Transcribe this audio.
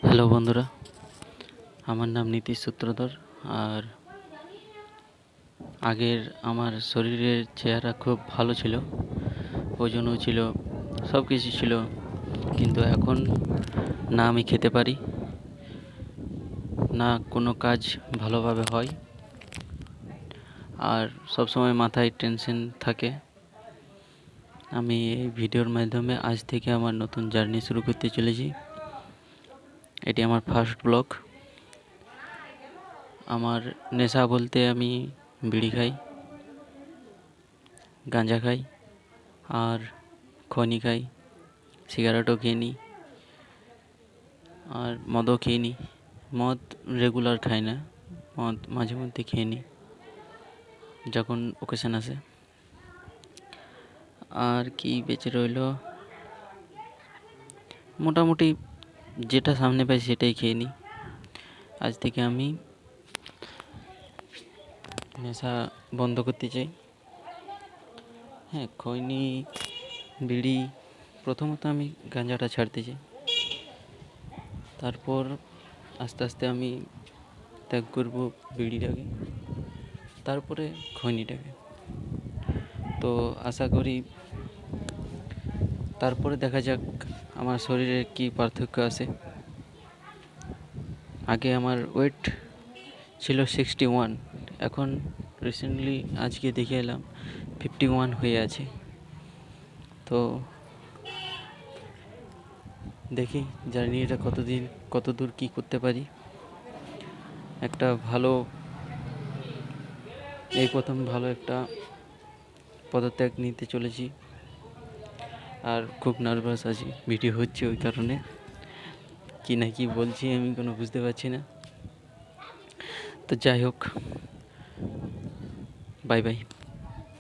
Hello বন্ধুরা, আমার নাম নীতিশ সূত্রধর। আর আগের আমার শরীরের চেহারা খুব ভালো ছিল, ওজনও ছিল, সব কিছু ছিল। কিন্তু এখন না আমি খেতে পারি, না কোনো কাজ ভালোভাবে হয়, আর সবসময় মাথায় টেনশন থাকে। আমি এই ভিডিওর মাধ্যমে আজ থেকে আমার নতুন জার্নি শুরু করতে চলেছি। এটি আমার ফার্স্ট ব্লগ। আমার নেশা বলতে আমি বিড়ি খাই, গাঁজা খাই, আর খৈনি খাই, সিগারেটও খেয়ে নিই, আর মদও খেয়ে নিই। মদ রেগুলার খাই না, মদ মাঝে মধ্যে খেয়ে নিই যখন ওকেশন আসে। আর কি বেঁচে রইল, মোটামুটি যেটা সামনে পাই সেটাই খেয়ে নিই। আজ থেকে আমি নেশা বন্ধ করতে চাই। হ্যাঁ, খৈনি, বিড়ি, প্রথমত আমি গাঁজাটা ছাড়তে চাই, তারপর আস্তে আস্তে আমি ত্যাগ করব বিড়িটাকে, তারপরে খৈনিটাকে। তো আশা করি তারপরে দেখা যাক আমার শরীরে কী পার্থক্য আসে। আগে আমার ওয়েট ছিল 61, এখন রিসেন্টলি আজকে দেখে এলাম 51 হয়ে আছে। তো দেখি জার্নিটা কত দূর কী করতে পারি। একটা ভালো, এই প্রথম ভালো একটা পদত্যাগ নিতে চলেছি, আর খুব নার্ভাস আছি। ভিডিও হচ্ছে ওই কারণে, কি না কি বলছি আমি কোনো বুঝতে পারছি না। তো যাই হোক, বাই বাই।